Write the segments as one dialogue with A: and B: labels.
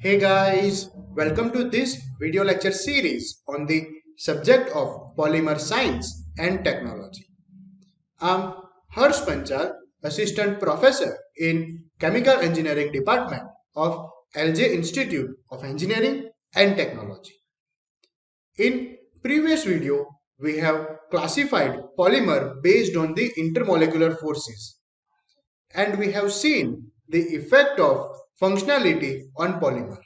A: Hey guys, welcome to this video lecture series on the subject of polymer science and technology. I'm Harsh Panchal, Assistant Professor in Chemical Engineering Department of LJ Institute of Engineering and Technology. In previous video, we have classified polymer based on the intermolecular forces, and we have seen the effect of functionality on polymer.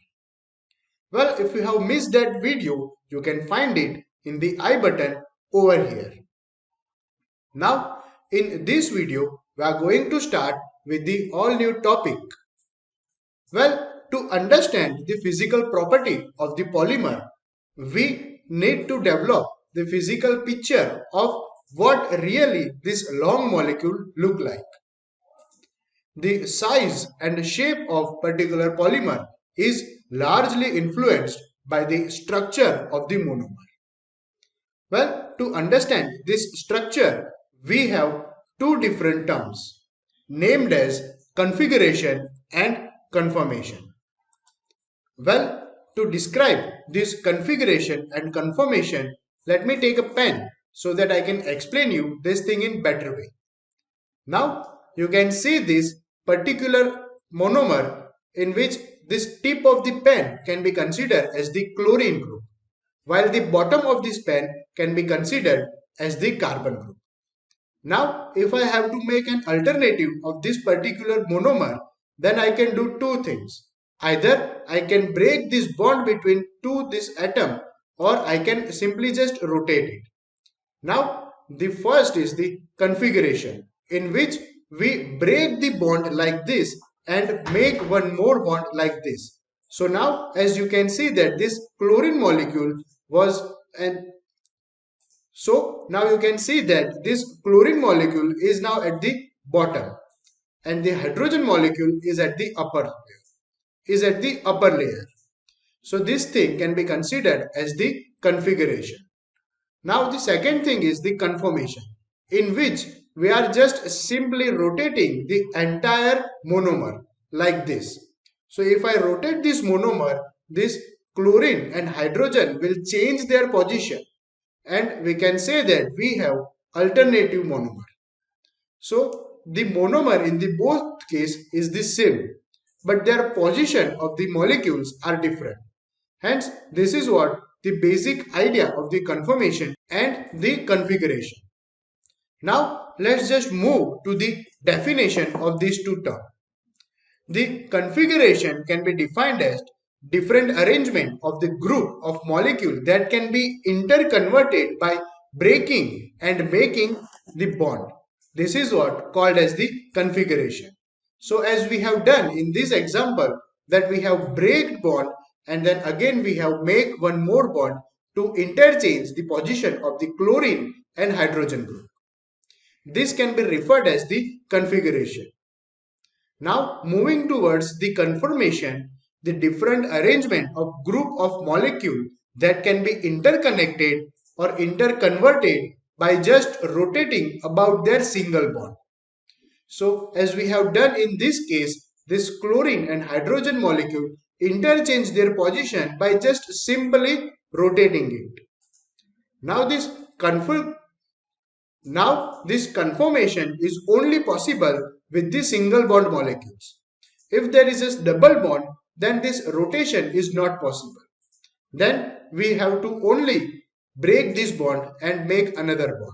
A: Well, if you have missed that video, you can find it in the I button over here. Now, in this video, we are going to start with the all new topic. Well, to understand the physical property of the polymer, we need to develop the physical picture of what really this long molecule look like. The size and shape of particular polymer is largely influenced by the structure of the monomer. Well, to understand this structure, we have two different terms named as configuration and conformation. Well, to describe this configuration and conformation, let me take a pen so that I can explain you this thing in better way. Now, you can see this particular monomer in which this tip of the pen can be considered as the chlorine group, while the bottom of this pen can be considered as the carbon group. Now, if I have to make an alternative of this particular monomer, then I can do two things. Either I can break this bond between this atom, or I can simply just rotate it. Now, the first is the configuration, in which we break the bond like this and make one more bond like this. So now, as you can see that this chlorine molecule was so now you can see that this chlorine molecule is now at the bottom and the hydrogen molecule is at the upper layer. So this thing can be considered as the configuration. Now the second thing is the conformation, in which we are just simply rotating the entire monomer like this. So if I rotate this monomer, this chlorine and hydrogen will change their position, and we can say that we have alternative monomer. So the monomer in the both case is the same, but their position of the molecules are different. Hence, this is what the basic idea of the conformation and the configuration. Now, let's just move to the definition of these two terms. The configuration can be defined as different arrangement of the group of molecules that can be interconverted by breaking and making the bond. This is what called as the configuration. So as we have done in this example, that we have break bond and then again we have make one more bond to interchange the position of the chlorine and hydrogen group. This can be referred as the configuration. Now moving towards the conformation, the different arrangement of group of molecule that can be interconnected or interconverted by just rotating about their single bond. So as we have done in this case, this chlorine and hydrogen molecule interchange their position by just simply rotating it. Now this conformation is only possible with the single bond molecules. If there is a double bond, then this rotation is not possible. Then we have to only break this bond and make another bond.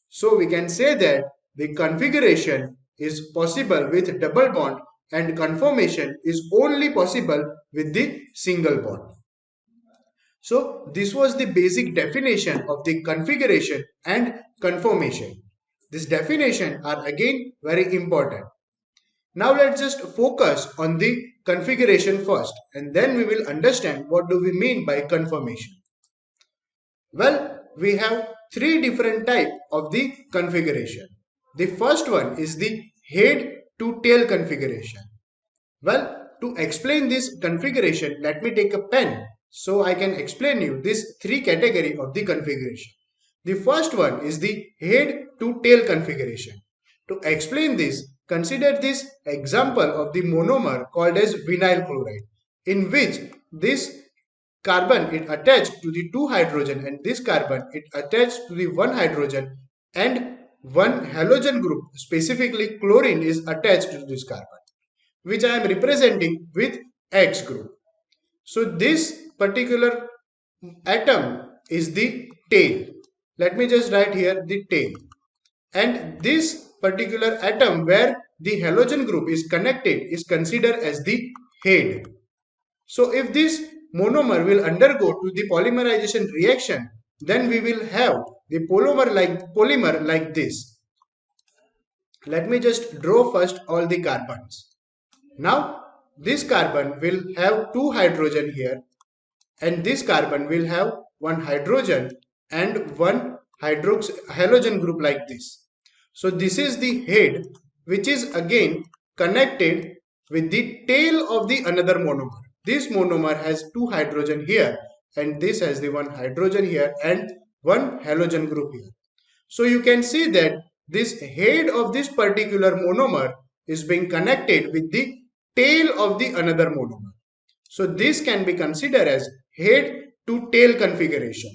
A: So we can say that the configuration is possible with double bond and conformation is only possible with the single bond. So this was the basic definition of the configuration and conformation. This definition are again very important. Now let's just focus on the configuration first, and then we will understand what do we mean by conformation. Well, we have three different types of the configuration. The first one is the head to tail configuration. Well, to explain this configuration, let me take a pen so I can explain you this three category of the configuration. The first one is the head to tail configuration. To explain this, consider this example of the monomer called as vinyl chloride. in which this carbon is attached to the two hydrogen and this carbon is attached to the one hydrogen and one halogen group, specifically chlorine, is attached to this carbon, which I am representing with X group. So this particular atom is the tail. Let me just write here the tail. And this particular atom where the halogen group is connected is considered as the head. So if this monomer will undergo to the polymerization reaction, then we will have the polymer like this. Let me just draw first all the carbons. Now this carbon will have two hydrogen here and this carbon will have one hydrogen and one halogen group like this. So this is the head, which is again connected with the tail of the another monomer. This monomer has two hydrogen here and this has the one hydrogen here and one halogen group here. So you can see that this head of this particular monomer is being connected with the tail of the another monomer. So this can be considered as head to tail configuration.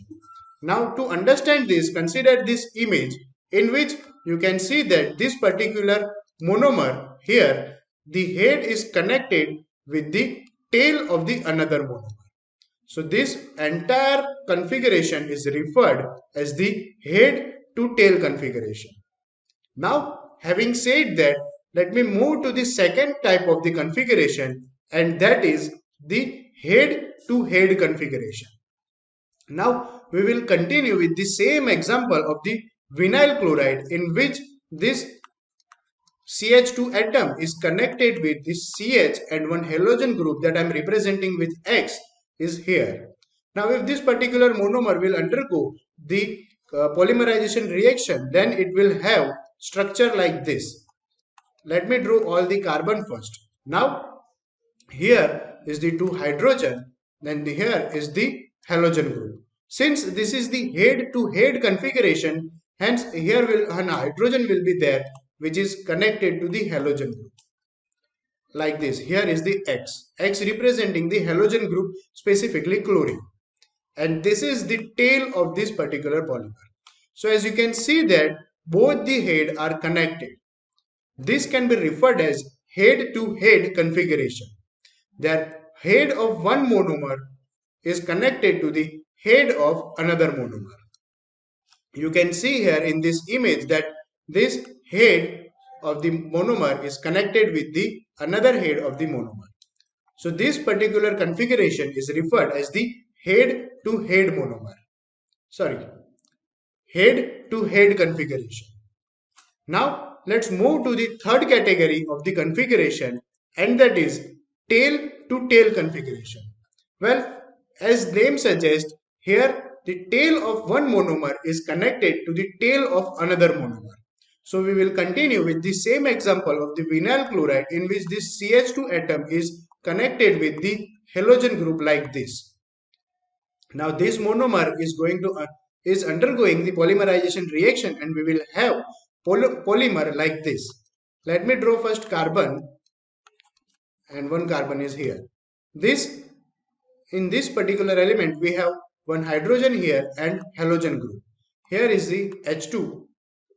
A: Now to understand this, consider this image in which you can see that this particular monomer here, the head is connected with the tail of the another monomer. So this entire configuration is referred as the head to tail configuration. Now having said that, let me move to the second type of the configuration, and that is the head to head configuration. Now we will continue with the same example of the vinyl chloride in which this CH2 atom is connected with this CH and one halogen group that I am representing with X is here. Now if this particular monomer will undergo the polymerization reaction, then it will have structure like this. Let me draw all the carbon first. Now here is the two hydrogen, then here is the halogen group. Since this is the head to head configuration, hence here an hydrogen will be there which is connected to the halogen group. Like this, here is the X representing the halogen group, specifically chlorine. And this is the tail of this particular polymer. So as you can see that both the head are connected. This can be referred as head to head configuration. That head of one monomer is connected to the head of another monomer. You can see here in this image that this head of the monomer is connected with the another head of the monomer. So this particular configuration is referred as the head to head monomer. Sorry, head to head configuration. Now let's move to the third category of the configuration, and that is tail to tail configuration. Well, as name suggests, here the tail of one monomer is connected to the tail of another monomer. So we will continue with the same example of the vinyl chloride in which this CH2 atom is connected with the halogen group like this. Now this monomer is undergoing the polymerization reaction and we will have polymer like this. Let me draw first carbon, and one carbon is here. In this particular element we have one hydrogen here and halogen group. Here is the H2.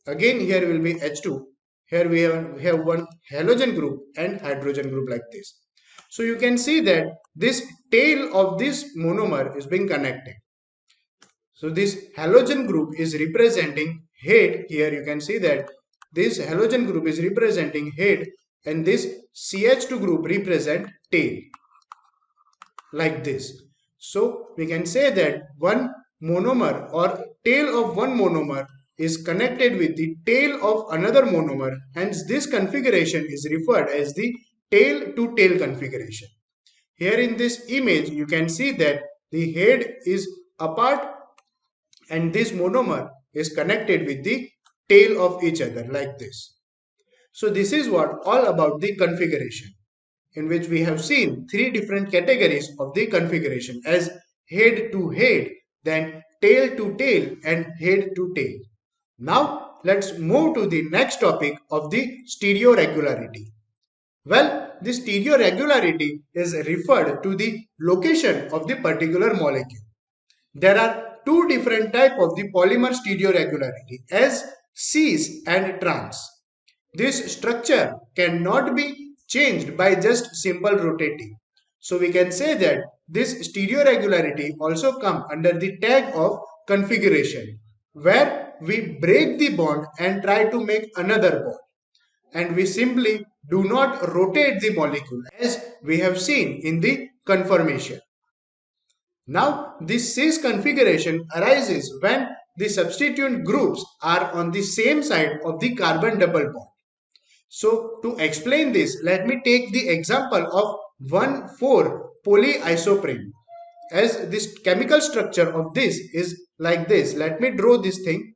A: Again here will be H2. Here we have one halogen group and hydrogen group like this. So you can see that this tail of this monomer is being connected. So this halogen group is representing head. Here you can see that this halogen group is representing head and this CH2 group represent tail, like this. So we can say that one monomer or tail of one monomer is connected with the tail of another monomer, hence this configuration is referred as the tail to tail configuration. Here in this image you can see that the head is apart and this monomer is connected with the tail of each other like this. So this is what all about the configuration, in which we have seen three different categories of the configuration as head to head, then tail to tail and head to tail. Now let's move to the next topic of the stereoregularity. Well, the stereoregularity is referred to the location of the particular molecule. There are two different types of the polymer stereoregularity as cis and trans. This structure cannot be changed by just simple rotating. So we can say that this stereoregularity also comes under the tag of configuration, where we break the bond and try to make another bond, and we simply do not rotate the molecule as we have seen in the conformation. Now, this cis configuration arises when the substituent groups are on the same side of the carbon double bond. So, to explain this, let me take the example of 1,4-polyisoprene. As this chemical structure of this is like this, let me draw this thing.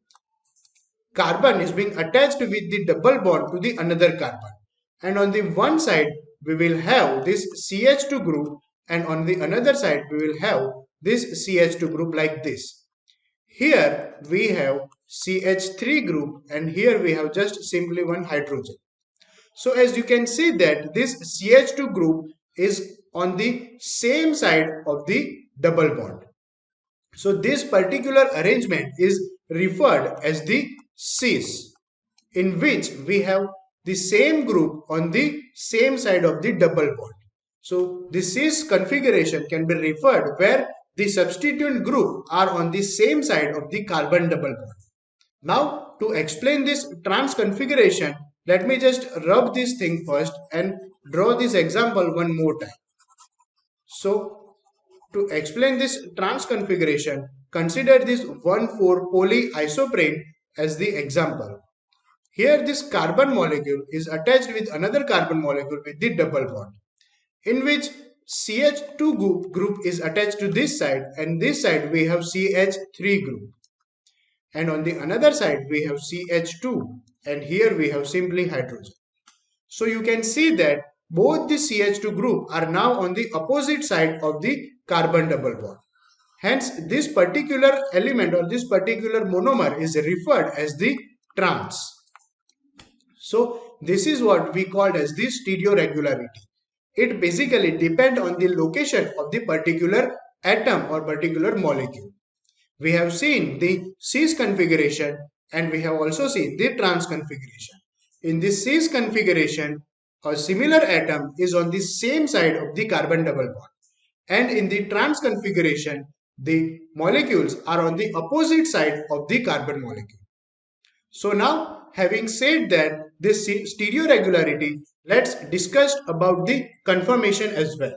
A: Carbon is being attached with the double bond to the another carbon, and on the one side we will have this CH2 group, and on the another side we will have this CH2 group like this. Here we have CH3 group, and here we have just simply one hydrogen. So as you can see that this CH2 group is on the same side of the double bond. So this particular arrangement is referred as the cis, in which we have the same group on the same side of the double bond. So the cis configuration can be referred where the substituent group are on the same side of the carbon double bond. Now to explain this trans configuration, let me just rub this thing first and draw this example one more time. So to explain this trans configuration, consider this 1,4-polyisoprene as the example. Here this carbon molecule is attached with another carbon molecule with the double bond, in which CH2 group is attached to this side, and this side we have CH3 group, and on the another side we have CH2, and here we have simply hydrogen. So you can see that both the CH2 group are now on the opposite side of the carbon double bond. Hence, this particular element or this particular monomer is referred as the trans. So this is what we called as the stereoregularity. It basically depends on the location of the particular atom or particular molecule. We have seen the cis configuration and we have also seen the trans configuration. In this cis configuration, a similar atom is on the same side of the carbon double bond, and in the trans configuration, the molecules are on the opposite side of the carbon molecule. So now, having said that this stereoregularity, let's discuss about the conformation as well.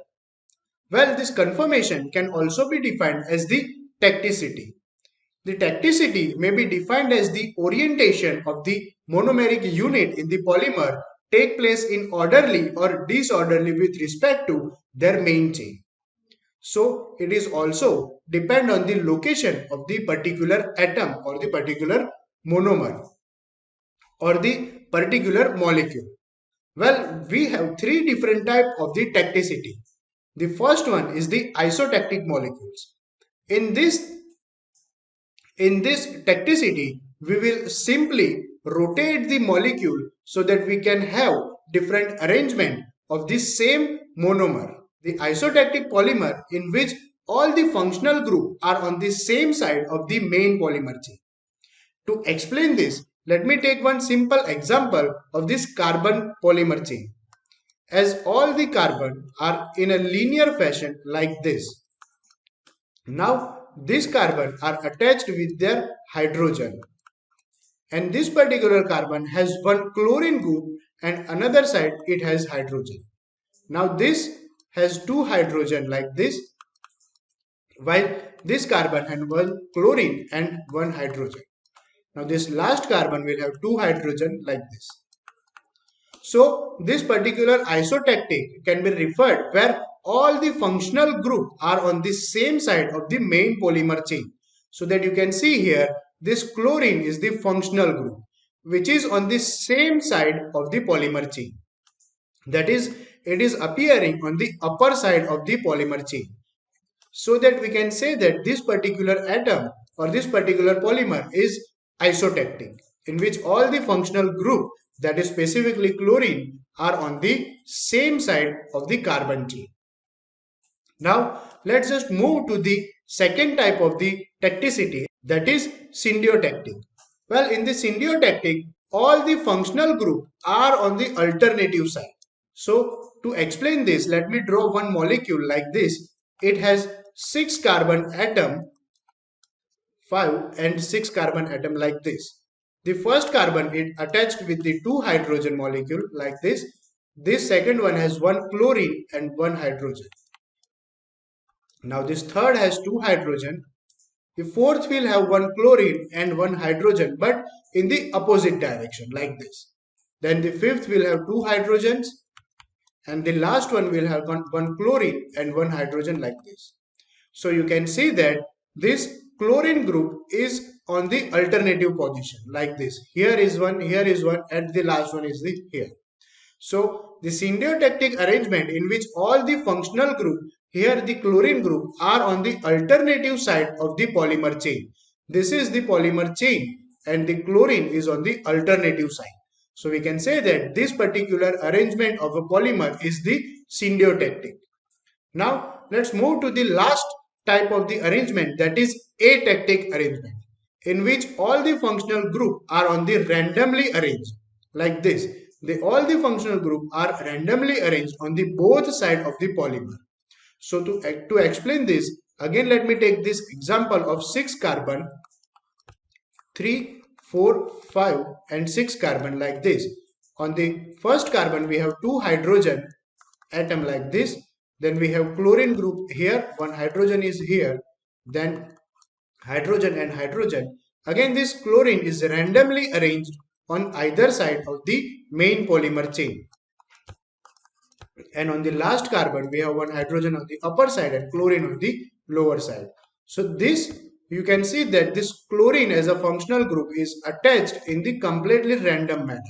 A: Well, this conformation can also be defined as the tacticity. The tacticity may be defined as the orientation of the monomeric unit in the polymer take place in orderly or disorderly with respect to their main chain. So it is also depend on the location of the particular atom or the particular monomer or the particular molecule. Well, we have three different types of the tacticity. The first one is the isotactic molecules. In this tacticity, we will simply rotate the molecule so that we can have different arrangement of the same monomer. The isotactic polymer in which all the functional group are on the same side of the main polymer chain. To explain this, let me take one simple example of this carbon polymer chain. As all the carbon are in a linear fashion like this. Now these carbon are attached with their hydrogen, and this particular carbon has one chlorine group and another side it has hydrogen. Now this has two hydrogen like this, while this carbon has one chlorine and one hydrogen. Now this last carbon will have two hydrogen like this. So this particular isotactic can be referred where all the functional group are on the same side of the main polymer chain. So that you can see here, this chlorine is the functional group which is on the same side of the polymer chain. That is, it is appearing on the upper side of the polymer chain. So that we can say that this particular atom or this particular polymer is isotactic, in which all the functional group that is specifically chlorine, are on the same side of the carbon chain. Now, let's just move to the second type of the tacticity, that is symbiotic. Well, in the symbiotic, all the functional group are on the alternative side. So, to explain this, let me draw one molecule like this. It has 6 carbon atom, 5 and 6 carbon atom like this. The first carbon is attached with the 2 hydrogen molecule like this. This second one has 1 chlorine and 1 hydrogen. Now this third has 2 hydrogen. The fourth will have 1 chlorine and 1 hydrogen, but in the opposite direction like this. Then the fifth will have 2 hydrogens, and the last one will have 1 chlorine and 1 hydrogen like this. So you can see that this chlorine group is on the alternative position like this. Here is one, and the last one is the here. So the symbiotic arrangement in which all the functional group, here the chlorine group, are on the alternative side of the polymer chain. This is the polymer chain and the chlorine is on the alternative side. So we can say that this particular arrangement of a polymer is the symbiotic. Now let's move to the last type of the arrangement, that is atactic arrangement, in which all the functional group are on the randomly arranged like this. All the functional group are randomly arranged on the both side of the polymer. So to explain this, again let me take this example of 6 carbon, 3, 4, 5 and 6 carbon like this. On the first carbon we have 2 hydrogen atom like this. Then we have chlorine group here, 1 hydrogen is here, then hydrogen and hydrogen. Again this chlorine is randomly arranged on either side of the main polymer chain. And on the last carbon we have 1 hydrogen on the upper side and chlorine on the lower side. So this, you can see that this chlorine as a functional group is attached in the completely random manner.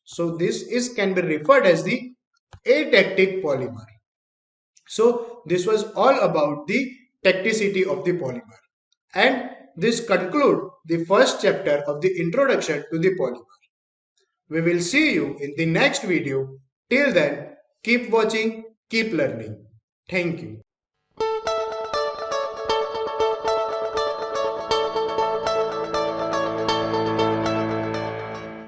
A: So this can be referred as the atactic polymer. So this was all about the tacticity of the polymer. And this concludes the first chapter of the introduction to the polymer. We will see you in the next video. Till then, keep watching, keep learning. Thank you.